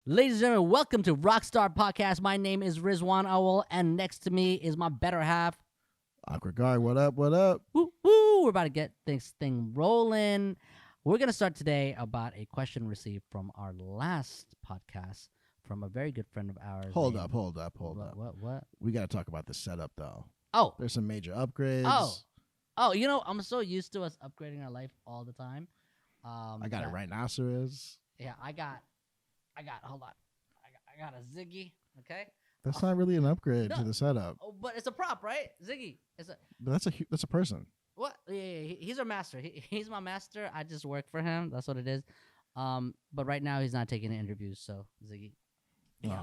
Ladies and gentlemen, welcome to Rockstar Podcast. My name is Rizwan Awwal, and next to me is my better half. Ankur K, what up, what up? Woo, woo. We're about to get this thing rolling. We're going to start today about a question received from our last podcast from a very good friend of ours. Hold up. What? We got to talk about the setup, though. Oh. There's some major upgrades. Oh, you know, I'm so used to us upgrading our life all the time. I got a rhinoceros. Yeah, I got, hold on. I got a Ziggy, okay? That's not really an upgrade to the setup. Oh, but it's a prop, right? Ziggy. But that's a person. What? Yeah, he's our master. He's my master. I just work for him. That's what it is. But right now he's not taking interviews, so Ziggy. Yeah.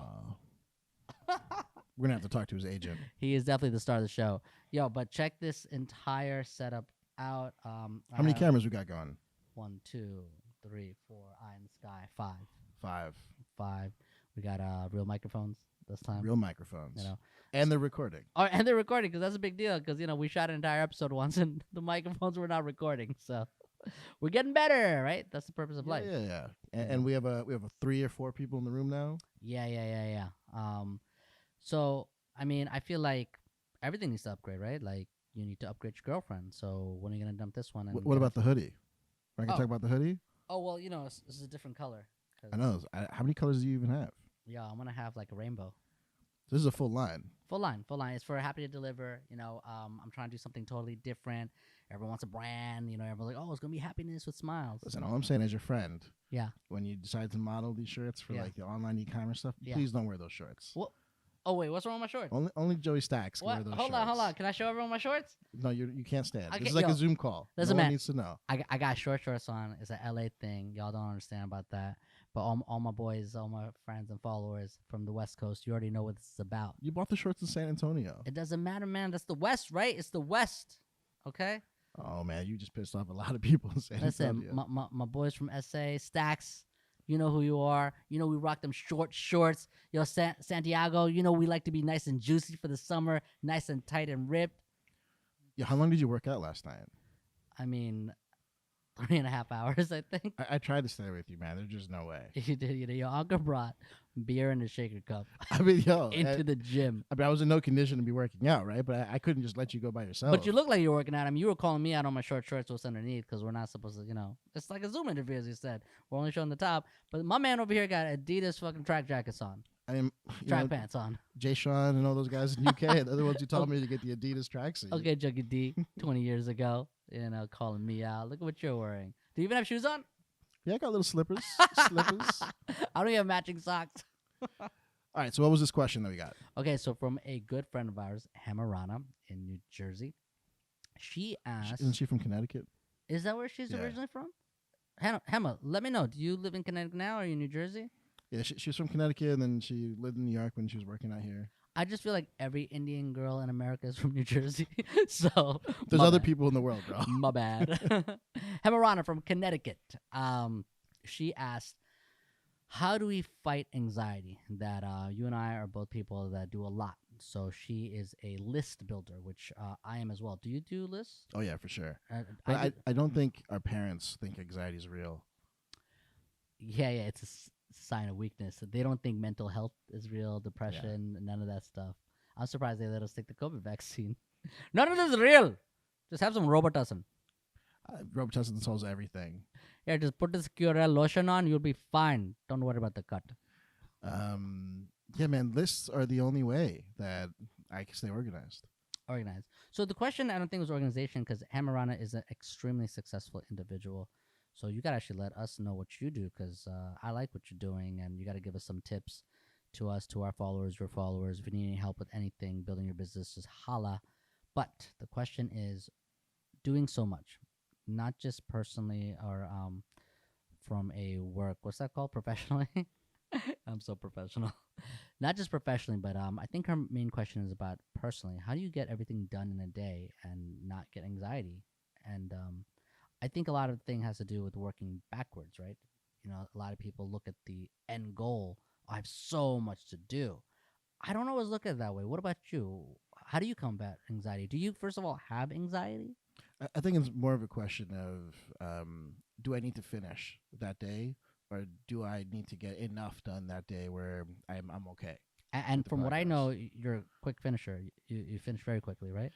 We're going to have to talk to his agent. He is definitely the star of the show. Yo, but check this entire setup out. How many cameras we got going? 1, 2, 3, 4, eye in the sky, 5. 5. We got real microphones this time. Real microphones. You know. And they're recording. Oh, and they're recording because that's a big deal because, you know, we shot an entire episode once and the microphones were not recording. So we're getting better, right? That's the purpose of life. Yeah. And we have a 3 or 4 people in the room now. Yeah. So, I mean, I feel like everything needs to upgrade, right? Like, you need to upgrade your girlfriend. So when are you going to dump this one? What about the hoodie? Are I going to talk about the hoodie? Oh, well, you know, this is a different color. I know. How many colors do you even have? Yeah, I'm going to have like a rainbow. This is a full line. Full line. It's for Happy to Deliver. You know, I'm trying to do something totally different. Everyone wants a brand. You know, everyone's like, oh, it's going to be happiness with smiles. Listen, all I'm saying as your friend, yeah, when you decide to model these shirts for like the online e-commerce stuff, please don't wear those shorts. What? Oh, wait, what's wrong with my shorts? Only Joey Stacks can wear those shorts. Hold on. Can I show everyone my shorts? No, you can't stand. Okay, this is like a Zoom call. Listen, no man, one needs to know. I got short shorts on. It's an LA thing. Y'all don't understand about that. But all my boys, all my friends and followers from the West Coast, you already know what this is about. You bought the shorts in San Antonio. It doesn't matter, man. That's the West, right? It's the West, okay? Oh, man, you just pissed off a lot of people in San Antonio. Listen, my boys from SA, Stacks, you know who you are. You know we rock them short shorts. Yo, Santiago, you know we like to be nice and juicy for the summer, nice and tight and ripped. Yeah, how long did you work out last night? I mean, 3.5 hours, I think. I tried to stay with you, man. There's just no way. You did. You know, your uncle brought beer in a shaker cup. I mean, into the gym. I mean, I was in no condition to be working out, right? But I couldn't just let you go by yourself. But you look like you were working out. I mean, you were calling me out on my short shorts, what's underneath, because we're not supposed to, you know. It's like a Zoom interview, as you said. We're only showing the top. But my man over here got Adidas fucking track jackets on. Track pants on. Jay Sean and all those guys in UK, they're the ones who told me to get the Adidas tracksuit. Okay, Juggy D, 20 years ago, you know, calling me out. Look at what you're wearing. Do you even have shoes on? Yeah, I got little slippers. I don't even have matching socks. All right, so what was this question that we got? Okay, so from a good friend of ours, Hamarana in New Jersey, she asked... Isn't she from Connecticut? Is that where she's originally from? Hema, let me know. Do you live in Connecticut now, or are you in New Jersey? Yeah, she's from Connecticut, and then she lived in New York when she was working out here. I just feel like every Indian girl in America is from New Jersey. So there's other people in the world, bro. My bad. Hamarana from Connecticut. She asked, how do we fight anxiety? That you and I are both people that do a lot. So she is a list builder, which I am as well. Do you do lists? Oh, yeah, for sure. I don't think our parents think anxiety is real. Yeah, it's a sign of weakness. They don't think mental health is real, depression, none of that stuff. I'm surprised they let us take the COVID vaccine. None of this is real. Just have some Robitussin. Robitussin solves everything. Yeah, just put this Curel lotion on, you'll be fine. Don't worry about the cut. Yeah, man, lists are the only way that I can stay organized. So the question, I don't think was organization, because Hamarana is an extremely successful individual. So you got to actually let us know what you do, because I like what you're doing, and you got to give us some tips to us, to our followers, your followers. If you need any help with anything, building your business, just holla. But the question is, doing so much, not just personally or from a work, what's that called, professionally? I'm so professional. Not just professionally, but I think her main question is about personally. How do you get everything done in a day and not get anxiety? And I think a lot of the thing has to do with working backwards, right? You know, a lot of people look at the end goal. I have so much to do. I don't always look at it that way. What about you? How do you combat anxiety? Do you, first of all, have anxiety? I think it's more of a question of, do I need to finish that day, or do I need to get enough done that day where I'm okay? And the from what I progress. know, you're a quick finisher. You finish very quickly, right?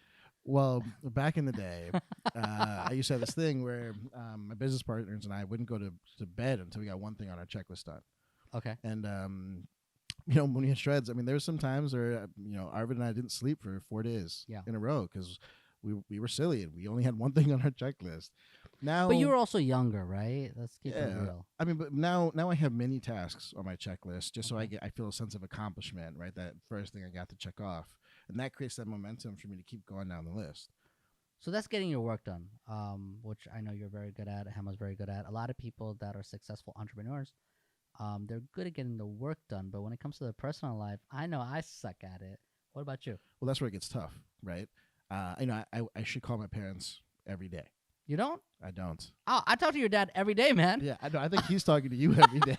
Well, back in the day, I used to have this thing where my business partners and I wouldn't go to bed until we got one thing on our checklist done. Okay. And when we had shreds, I mean, there were some times where Arvid and I didn't sleep for 4 days in a row because we were silly and we only had one thing on our checklist. Now, But you were also younger, right? Let's keep it real. I mean, but now I have many tasks on my checklist just so I feel a sense of accomplishment, right? That first thing I got to check off, and that creates that momentum for me to keep going down the list. So that's getting your work done, which I know you're very good at. Hema's very good at. A lot of people that are successful entrepreneurs, they're good at getting the work done. But when it comes to their personal life, I know I suck at it. What about you? Well, that's where it gets tough, right? I should call my parents every day. You don't? I don't. Oh, I talk to your dad every day, man. Yeah, I know. I think he's talking to you every day.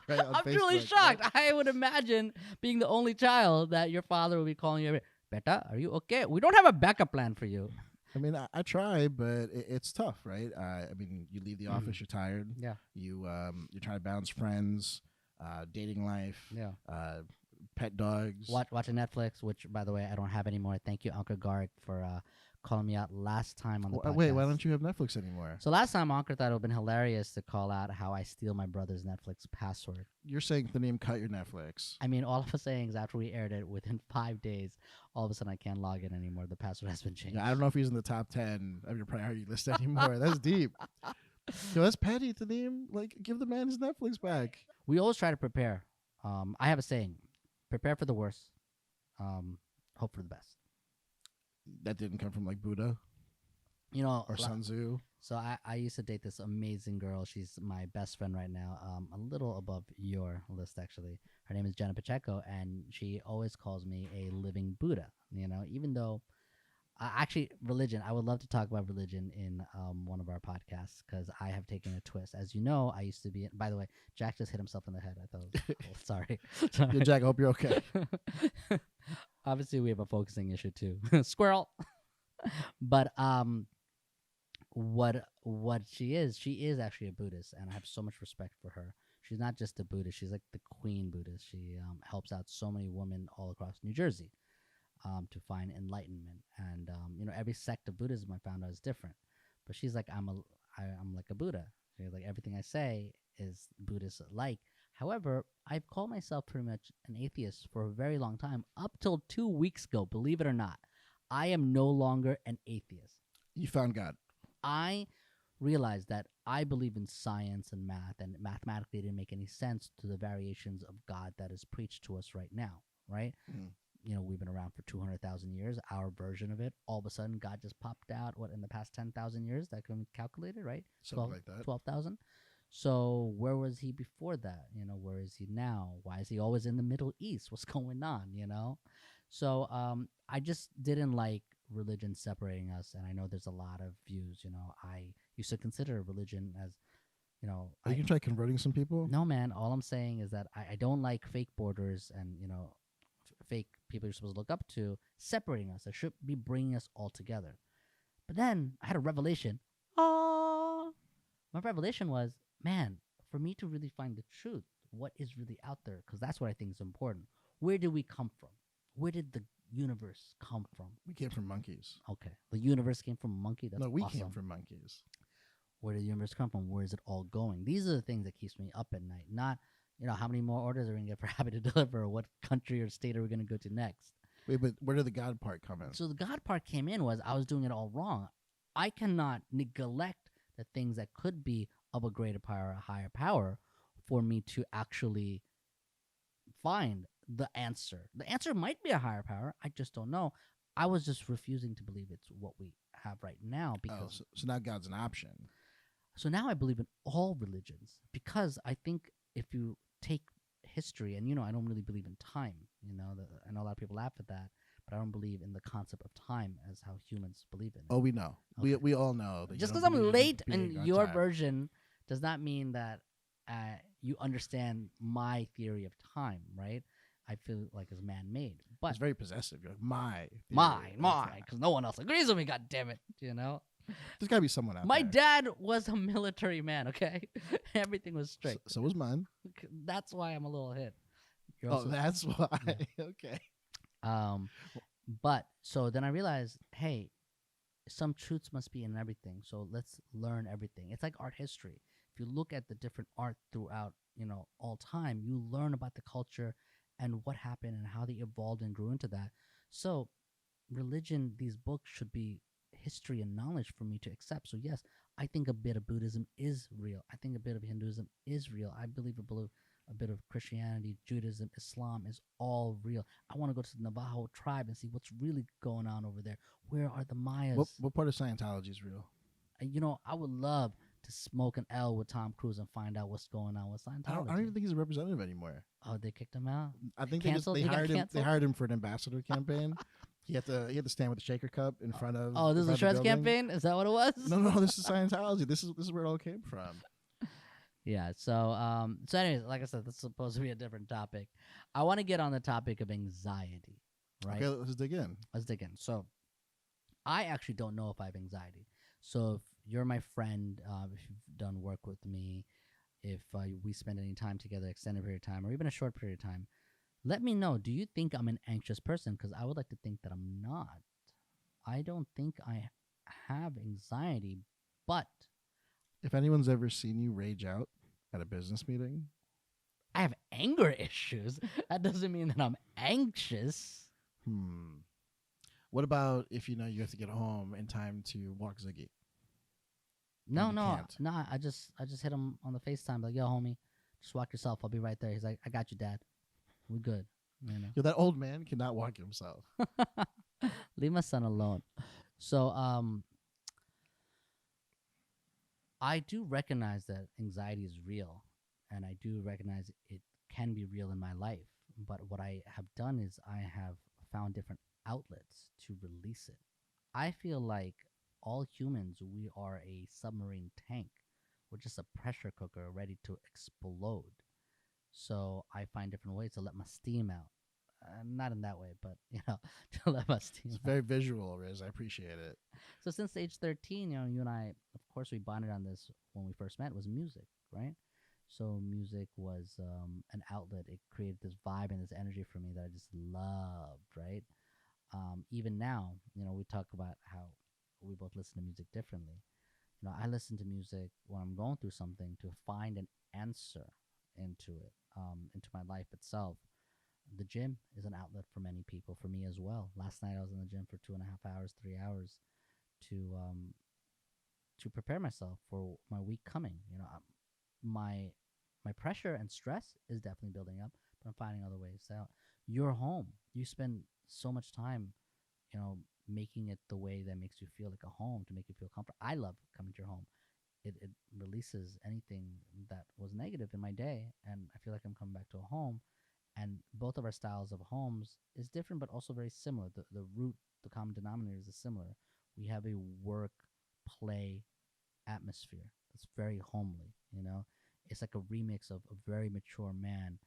Right, I'm truly shocked. Right? I would imagine being the only child that your father would be calling you every day. Beta, are you okay? We don't have a backup plan for you. I mean, I try, but it's tough, right? I mean, you leave the office, you're tired. Yeah. You're trying to balance friends, dating life. Yeah. Pet dogs. Watching Netflix, which, by the way, I don't have anymore. Thank you, Ankur Garg, for calling me out last time on the podcast. Wait, why don't you have Netflix anymore? So last time, Ankur thought it would have been hilarious to call out how I steal my brother's Netflix password. You're saying the name cut your Netflix. I mean, all of us saying is after we aired it, within 5 days, all of a sudden I can't log in anymore. The password has been changed. Yeah, I don't know if he's in the top 10 of your priority list anymore. That's deep. Yo, that's petty to name. Like, give the man his Netflix back. We always try to prepare. I have a saying. Prepare for the worst. Hope for the best. That didn't come from like Buddha, or Sun Tzu. So I used to date this amazing girl. She's my best friend right now. A little above your list actually. Her name is Jenna Pacheco, and she always calls me a living Buddha. Even though actually religion. I would love to talk about religion in one of our podcasts because I have taken a twist. As you know, I used to be. By the way, Jack just hit himself in the head. I thought it was cool. Sorry. Yeah, Jack, I hope you're okay. Obviously, we have a focusing issue too. Squirrel. But what she is actually a Buddhist, and I have so much respect for her. She's not just a Buddhist; she's like the queen Buddhist. She helps out so many women all across New Jersey to find enlightenment. And every sect of Buddhism I found out is different. But she's like, I'm like a Buddha. She's like, everything I say is Buddhist like. However, I've called myself pretty much an atheist for a very long time, up till 2 weeks ago, believe it or not. I am no longer an atheist. You found God. I realized that I believe in science and math, and mathematically it didn't make any sense to the variations of God that is preached to us right now, right? Mm. We've been around for 200,000 years, our version of it. All of a sudden, God just popped out, in the past 10,000 years? That can be calculated, right? Something like that. 12,000. So where was he before that? Where is he now? Why is he always in the Middle East? What's going on, So I just didn't like religion separating us, and I know there's a lot of views. I used to consider religion as, Are you going to try converting some people? No, man. All I'm saying is that I don't like fake borders and, fake people you're supposed to look up to separating us. It should be bringing us all together. But then I had a revelation. My revelation was, man, for me to really find the truth, what is really out there, because that's what I think is important. Where did we come from? Where did the universe come from? We came from monkeys. Okay. The universe came from a monkey? That's No, we awesome. came from monkeys. Where did the universe come from? Where is it all going? These are the things that keeps me up at night. Not, how many more orders are we going to get for Happy to Deliver, or what country or state are we going to go to next? Wait, but where did the God part come in? So the God part came in was I was doing it all wrong. I cannot neglect the things that could be of a greater power, a higher power, for me to actually find the answer. The answer might be a higher power. I just don't know. I was just refusing to believe it's what we have right now because. So now God's an option. So now I believe in all religions because I think if you take history, and I don't really believe in time. I know a lot of people laugh at that, but I don't believe in the concept of time as how humans believe in it. Oh, we know. Okay. We all know. That Just you because don't I'm believe late being in on your time. version does not mean that you understand my theory of time, right? I feel like it's man-made. But It's very possessive. You're like, my. mine, because no one else agrees with me, God damn it, There's got to be someone out My there. dad was a military man, okay? Everything was strict. So was mine. That's why I'm a little hit. That's why. Yeah. Okay. But so then I realized, hey, some truths must be in everything. So let's learn everything. It's like art history. If you look at the different art throughout, all time, you learn about the culture and what happened and how they evolved and grew into that. So religion, these books should be history and knowledge for me to accept. So yes, I think a bit of Buddhism is real. I think a bit of Hinduism is real. I believe a bit of Christianity, Judaism, Islam is all real. I want to go to the Navajo tribe and see what's really going on over there. Where are the Mayas? What part of Scientology is real? I would love to smoke an L with Tom Cruise and find out what's going on with Scientology. I don't even think he's a representative anymore. Oh, they kicked him out? I think they hired him. They hired him for an ambassador campaign. He had to stand with the shaker cup in front of. Oh, this is a Shreds campaign. Is that what it was? No. This is Scientology. This is where it all came from. Yeah. So anyways, like I said, this is supposed to be a different topic. I want to get on the topic of anxiety. Right. Okay, let's dig in. So, I actually don't know if I have anxiety. So if you're my friend, if you've done work with me, if we spend any time together, extended period of time, or even a short period of time, let me know. Do you think I'm an anxious person? Because I would like to think that I'm not. I don't think I have anxiety, but if anyone's ever seen you rage out at a business meeting, I have anger issues. That doesn't mean that I'm anxious. What about if you have to get home in time to walk Ziggy? No. I just hit him on the FaceTime like, yo, homie, just walk yourself. I'll be right there. He's like, I got you, Dad. We good. Yo, that old man cannot walk himself. Leave my son alone. So I do recognize that anxiety is real, and I do recognize it can be real in my life. But what I have done is I have found different outlets to release it. I feel like all humans, we are a submarine tank. We're just a pressure cooker ready to explode. So I find different ways to let my steam out. Not in that way, but, to let my steam It's out. very visual, Riz. I appreciate it. So since age 13, you and I, of course, we bonded on this when we first met, was music, right? So music was an outlet. It created this vibe and this energy for me that I just loved, right? Even now, we talk about how we both listen to music differently. I listen to music when I'm going through something to find an answer into it, into my life itself. The gym is an outlet for many people, for me as well. Last night I was in the gym for 2.5 hours, 3 hours to prepare myself for my week coming. My pressure and stress is definitely building up, but I'm finding other ways out. You're home. You spend so much time, making it the way that makes you feel like a home, to make you feel comfortable. I love coming to your home. It releases anything that was negative in my day, and I feel like I'm coming back to a home. And both of our styles of homes is different, but also very similar. The root, the common denominator is similar. We have a work, play atmosphere that's very homely, It's like a remix of a very mature man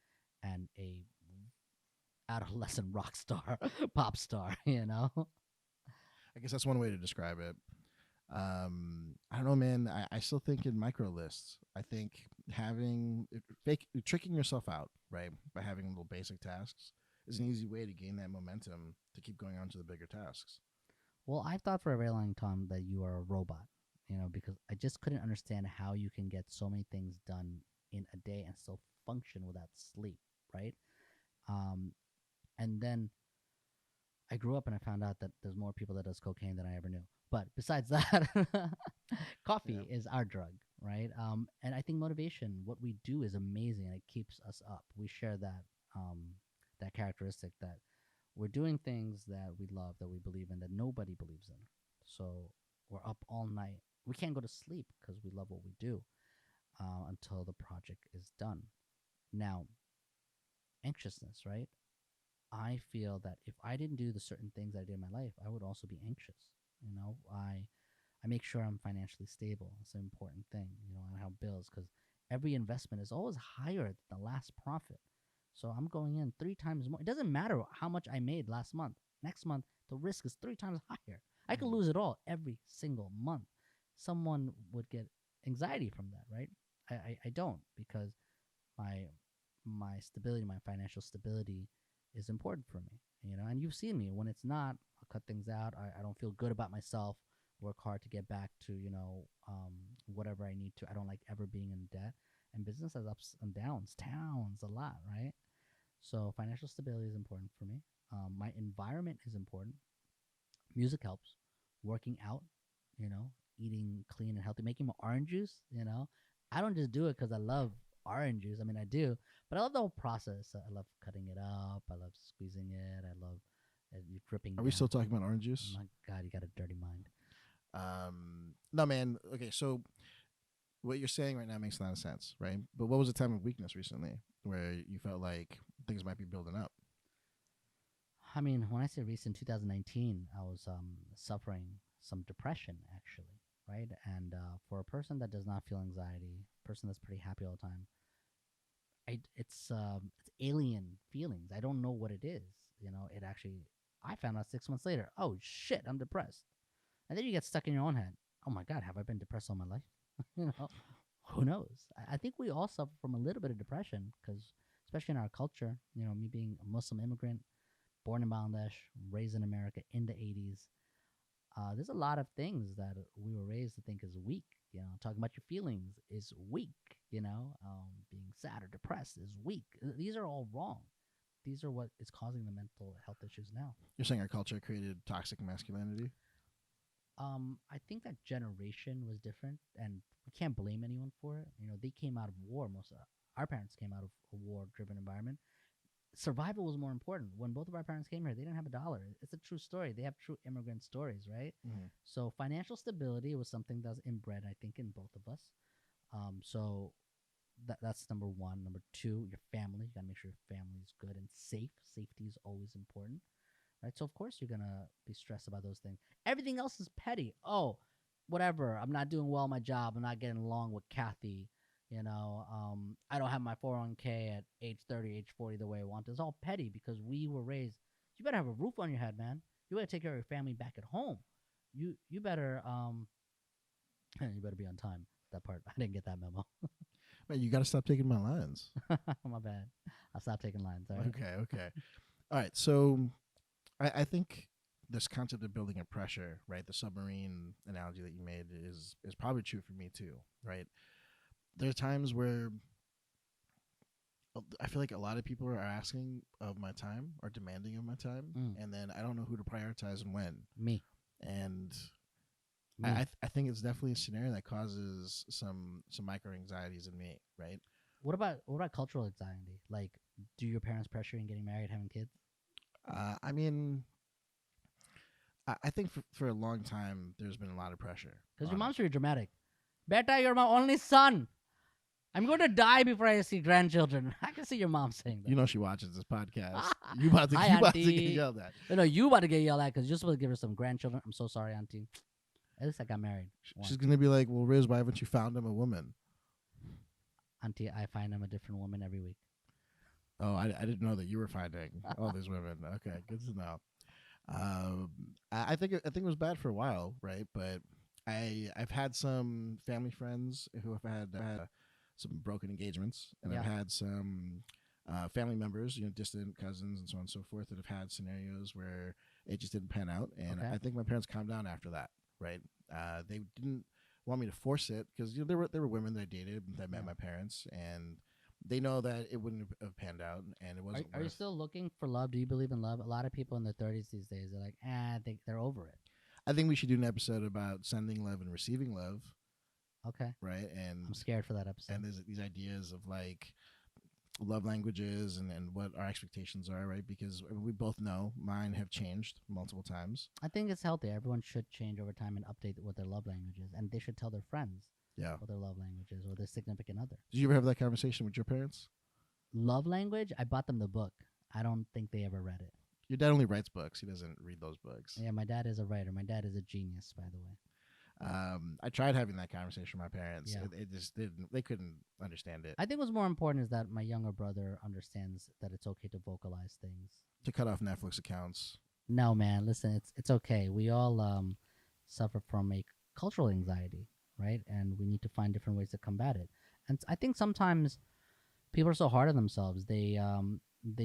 and a adolescent rock star, pop star, I guess that's one way to describe it. I don't know, man. I still think in micro lists. I think tricking yourself out, right, by having little basic tasks is an easy way to gain that momentum to keep going on to the bigger tasks. Well, I've thought for a very long time that you are a robot, because I just couldn't understand how you can get so many things done in a day and still function without sleep, right? And then I grew up and I found out that there's more people that does cocaine than I ever knew. But besides that, coffee is our drug, right? And I think motivation, what we do is amazing, and it keeps us up. We share that that characteristic that we're doing things that we love, that we believe in, that nobody believes in. So we're up all night. We can't go to sleep because we love what we do until the project is done. Now, anxiousness, right? I feel that if I didn't do the certain things I did in my life, I would also be anxious. I make sure I'm financially stable. It's an important thing, and how bills, because every investment is always higher than the last profit. So I'm going in 3 times more. It doesn't matter how much I made last month. Next month, the risk is 3 times higher. I could lose it all every single month. Someone would get anxiety from that, right? I don't, because my my stability, my financial stability is important for me, and you've seen me when it's not. I'll cut things out. I don't feel good about myself. Work hard to get back to whatever I need to. I don't like ever being in debt, and business has ups and downs, a lot, right? So financial stability is important for me. My environment is important. Music helps. Working out, eating clean and healthy, making my orange juice. I don't just do it because I love orange juice. I mean, I do, but I love the whole process. I love cutting it up. I love squeezing it. I love dripping. Are we still talking about orange juice? Oh my God, you got a dirty mind. No, man. Okay, so what you're saying right now makes a lot of sense, right? But what was a time of weakness recently where you felt like things might be building up? I mean, when I say recent, 2019, I was suffering some depression, actually, right? And for a person that does not feel anxiety, person that's pretty happy all the time, it's alien feelings. I don't know what it is. It actually. I found out 6 months later. Oh shit, I'm depressed, and then you get stuck in your own head. Oh my God, have I been depressed all my life? Who knows? I think we all suffer from a little bit of depression because, especially in our culture, me being a Muslim immigrant, born in Bangladesh, raised in America in the 80s. There's a lot of things that we were raised to think is weak. Talking about your feelings is weak. Being sad or depressed is weak. These are all wrong. These are what is causing the mental health issues now. You're saying our culture created toxic masculinity? I think that generation was different, and we can't blame anyone for it. They came out of war. Our parents came out of a war-driven environment. Survival was more important. When both of our parents came here, they didn't have $1. It's a true story. They have true immigrant stories, right? Mm-hmm. So financial stability was something that's inbred, I think, in both of us. So that's number one. Number two, your family. You got to make sure your family is good and safe. Safety is always important, right? So, of course, you're going to be stressed about those things. Everything else is petty. Oh, whatever. I'm not doing well in my job. I'm not getting along with Kathy. I don't have my 401k at age 30, age 40 the way I want. It's all petty because we were raised. You better have a roof on your head, man. You better take care of your family back at home. You better you better be on time. That part, I didn't get that memo. Man, you got to stop taking my lines. My bad. I'll stop taking lines. All right? Okay. All right. So I think this concept of building a pressure, right? The submarine analogy that you made is probably true for me too, right? There are times where I feel like a lot of people are asking of my time or demanding of my time, and then I don't know who to prioritize and when. Me. And I think it's definitely a scenario that causes some micro anxieties in me, right? What about cultural anxiety? Like, do your parents pressure you in getting married, having kids? I mean, I think for a long time there's been a lot of pressure. Because your mom's very dramatic. Beta, you're my only son. I'm going to die before I see grandchildren. I can see your mom saying that. She watches this podcast. You about to get yelled at. No, you about to get yelled at because you're supposed to give her some grandchildren. I'm so sorry, Auntie. At least I got married. She's going to be like, well, Riz, why haven't you found him a woman? Auntie, I find him a different woman every week. Oh, I didn't know that you were finding all these women. Okay, good to know. I think it was bad for a while, right? But I've had some family friends who have had some broken engagements, and I've had some family members, distant cousins and so on and so forth, that have had scenarios where it just didn't pan out. And I think my parents calmed down after that, right? They didn't want me to force it because there were women that I dated that met my parents, and they know that it wouldn't have panned out, and it wasn't. Are you still looking for love? Do you believe in love? A lot of people in their 30s these days, they're like, I think they're over it. I think we should do an episode about sending love and receiving love. Okay. Right. And I'm scared for that episode. And there's these ideas of like love languages and what our expectations are, right? Because we both know mine have changed multiple times. I think it's healthy. Everyone should change over time and update what their love language is, and they should tell their friends what their love language is or their significant other. Did you ever have that conversation with your parents? Love language? I bought them the book. I don't think they ever read it. Your dad only writes books. He doesn't read those books. Yeah, my dad is a writer. My dad is a genius, by the way. I tried having that conversation with my parents. Yeah. It just didn't. They couldn't understand it. I think what's more important is that my younger brother understands that it's okay to vocalize things. To cut off Netflix accounts. No, man. Listen, it's okay. We all suffer from a cultural anxiety, right? And we need to find different ways to combat it. And I think sometimes people are so hard on themselves. They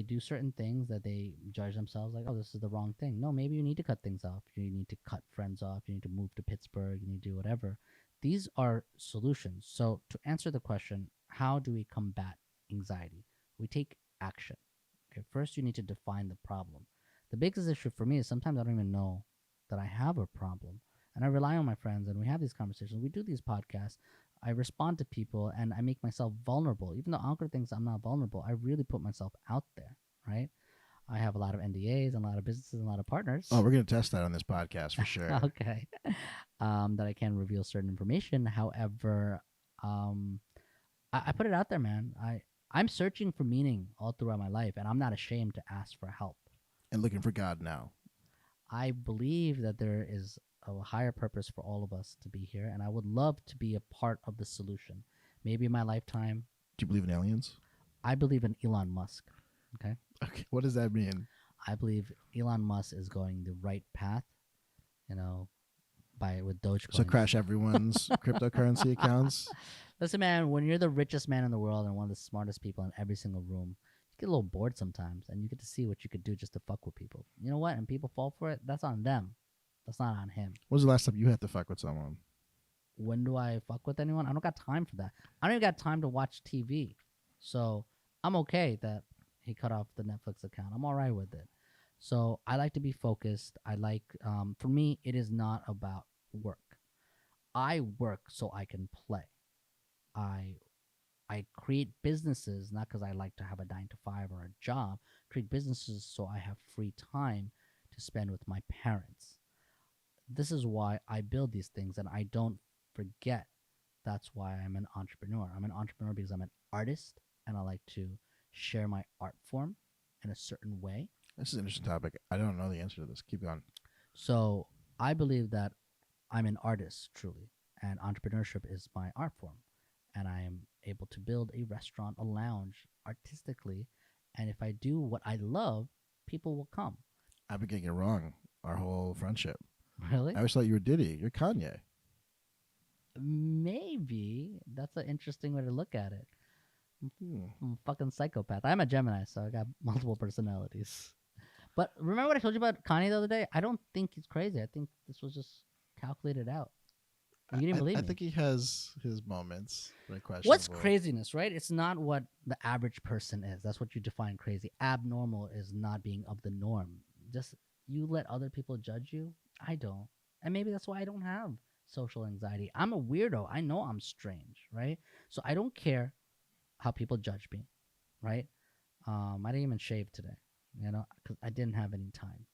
do certain things that they judge themselves like, oh, this is the wrong thing. No, maybe you need to cut things off. You need to cut friends off. You need to move to Pittsburgh. You need to do whatever. These are solutions. So to answer the question, how do we combat anxiety? We take action. Okay, first you need to define the problem. The biggest issue for me is sometimes I don't even know that I have a problem. And I rely on my friends and we have these conversations. We do these podcasts. I respond to people and I make myself vulnerable. Even though Ankur thinks I'm not vulnerable, I really put myself out there, right? I have a lot of NDAs and a lot of businesses and a lot of partners. Oh, we're gonna test that on this podcast for sure. Okay. That I can reveal certain information. However, um, I put it out there, man. I'm searching for meaning all throughout my life, and I'm not ashamed to ask for help. And looking for God now. I believe that there is a higher purpose for all of us to be here, and I would love to be a part of the solution. Maybe in my lifetime. Do you believe in aliens? I believe in Elon Musk. Okay. Okay. What does that mean? I believe Elon Musk is going the right path. You know, with Dogecoin. So crash everyone's cryptocurrency accounts. Listen, man, when you're the richest man in the world and one of the smartest people in every single room, you get a little bored sometimes, and you get to see what you could do just to fuck with people. You know what? And people fall for it. That's on them. That's not on him. When was the last time you had to fuck with someone? When do I fuck with anyone? I don't got time for that. I don't even got time to watch TV. So I'm okay that he cut off the Netflix account. I'm all right with it. So I like to be focused. I like, for me, it is not about work. I work so I can play. I I create businesses not because I like to have a 9 to 5 or a job. Create businesses so I have free time to spend with my parents. This is why I build these things, and I don't forget that's why I'm an entrepreneur. I'm an entrepreneur because I'm an artist, and I like to share my art form in a certain way. This is an interesting topic. I don't know the answer to this. Keep going. So I believe that I'm an artist truly, and entrepreneurship is my art form. And I am able to build a restaurant, a lounge artistically. And if I do what I love, people will come. I've been getting it wrong our whole friendship. Really? I always thought you were Diddy. You're Kanye. Maybe. That's an interesting way to look at it. Hmm. I'm a fucking psychopath. I'm a Gemini, so I got multiple personalities. But remember what I told you about Kanye the other day? I don't think he's crazy. I think this was just calculated out. You didn't believe me. I think he has his moments. What's craziness, right? It's not what the average person is. That's what you define crazy. Abnormal is not being of the norm. Just you let other people judge you. I don't. And maybe that's why I don't have social anxiety. I'm a weirdo. I know I'm strange, right? So I don't care how people judge me, right? I didn't even shave today, because I didn't have any time.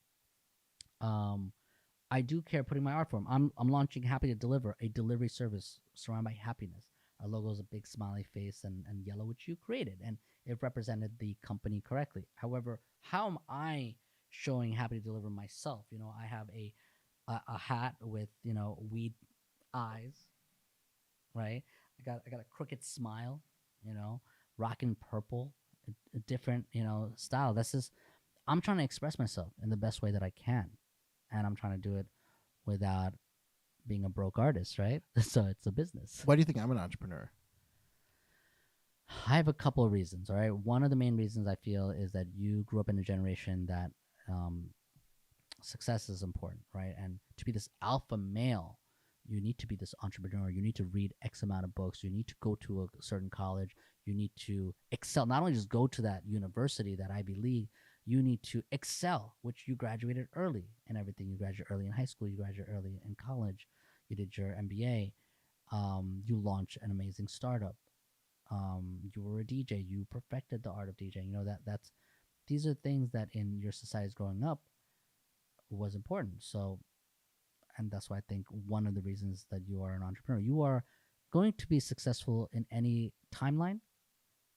I do care putting my art form. I'm launching Happy to Deliver, a delivery service surrounded by happiness. Our logo is a big smiley face and yellow, which you created, and it represented the company correctly. However, how am I showing Happy to Deliver myself? I have a hat with weed eyes, right? I got a crooked smile, rocking purple, a different style. I'm trying to express myself in the best way that I can. And I'm trying to do it without being a broke artist, right? So it's a business. Why do you think I'm an entrepreneur? I have a couple of reasons, all right? One of the main reasons I feel is that you grew up in a generation that success is important, right? And to be this alpha male, you need to be this entrepreneur. You need to read X amount of books. You need to go to a certain college. You need to excel. Not only just go to that university, that Ivy League, you need to excel, which you graduated early and everything. You graduated early in high school. You graduated early in college. You did your MBA. You launched an amazing startup. You were a DJ. You perfected the art of DJing. These are things that in your societies growing up was important. So, and that's why I think one of the reasons that you are an entrepreneur, you are going to be successful in any timeline,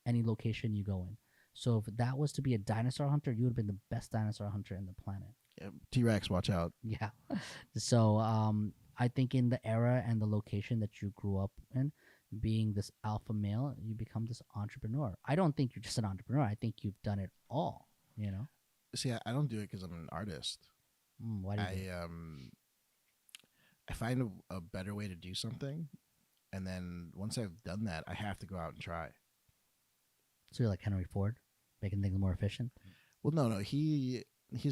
any location you go in. So if that was to be a dinosaur hunter, you would have been the best dinosaur hunter in the planet. Yeah, T-Rex, watch out. Yeah. So I think in the era and the location that you grew up in, being this alpha male, you become this entrepreneur. I don't think you're just an entrepreneur. I think you've done it all, See, I don't do it because I'm an artist. Why do you do? I find a better way to do something, and then once I've done that, I have to go out and try. So you're like Henry Ford, making things more efficient, Well, no, he's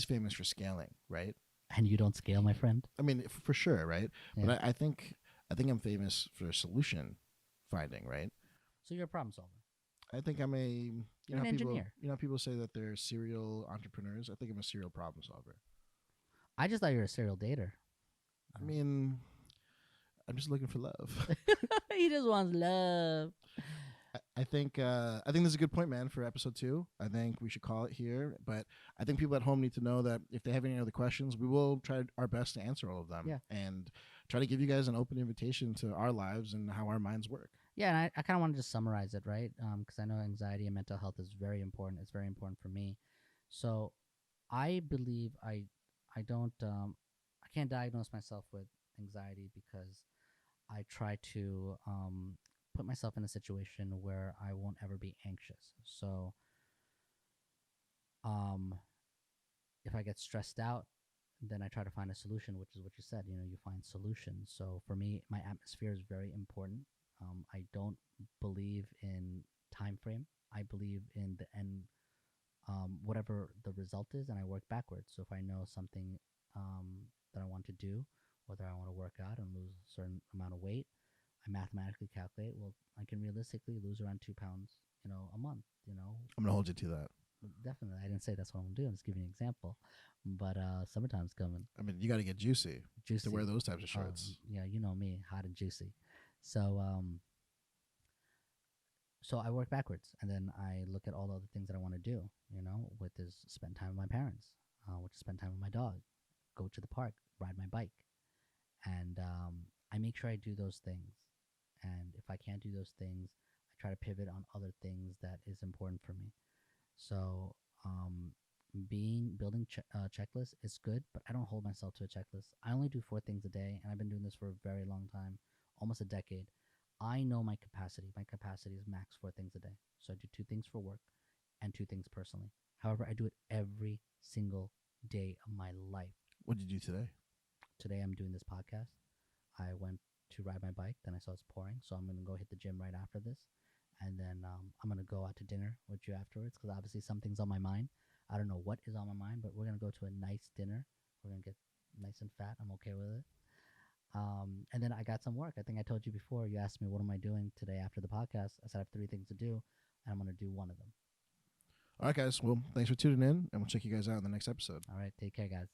famous for scaling, right? and you don't scale, my friend. I mean, for sure, right? Yeah. But I think I'm famous for solution finding, right? So you're a problem solver. I think I'm a You're an engineer. people say that they're serial entrepreneurs. I think I'm a serial problem solver. I just thought you were a serial dater. I mean, I'm just looking for love. He just wants love. I think this is a good point, man, for episode 2. I think we should call it here. But I think people at home need to know that if they have any other questions, we will try our best to answer all of them. Yeah. And try to give you guys an open invitation to our lives and how our minds work. Yeah, and I kind of want to just summarize it, right? Because I know anxiety and mental health is very important. It's very important for me. So I believe I don't I can't diagnose myself with anxiety because I try to put myself in a situation where I won't ever be anxious. So if I get stressed out, then I try to find a solution, which is what you said. You know, you find solutions. So for me, my atmosphere is very important. I don't believe in time frame. I believe in the end, whatever the result is, and I work backwards. So if I know something that I want to do, whether I want to work out and lose a certain amount of weight, I mathematically calculate. Well, I can realistically lose around 2 pounds, a month. I'm gonna hold you to that. Definitely. I didn't say that's what I'm gonna do. I'm just giving you an example. But summertime's coming. I mean, you got to get juicy Juicy. to wear those types of shirts. Yeah, you know me, hot and juicy. So so I work backwards, and then I look at all the other things that I want to do. Which is spend time with my parents, which is spend time with my dog, go to the park, ride my bike, and I make sure I do those things. And if I can't do those things, I try to pivot on other things that is important for me. So building checklists is good, but I don't hold myself to a checklist. I only do 4 things a day, and I've been doing this for a very long time, almost a decade. I know my capacity. My capacity is max 4 things a day. So I do 2 things for work and 2 things personally. However, I do it every single day of my life. What did you do today? Today I'm doing this podcast. I went to ride my bike, then I saw it's pouring, so I'm going to go hit the gym right after this. And then I'm going to go out to dinner with you afterwards because obviously something's on my mind. I don't know what is on my mind, but we're going to go to a nice dinner. We're going to get nice and fat. I'm okay with it. And then I got some work. I think I told you before. You asked me, what am I doing today after the podcast? I said I have 3 things to do, and I'm going to do one of them. All right, guys. Well, thanks for tuning in, and we'll check you guys out in the next episode. All right. Take care, guys.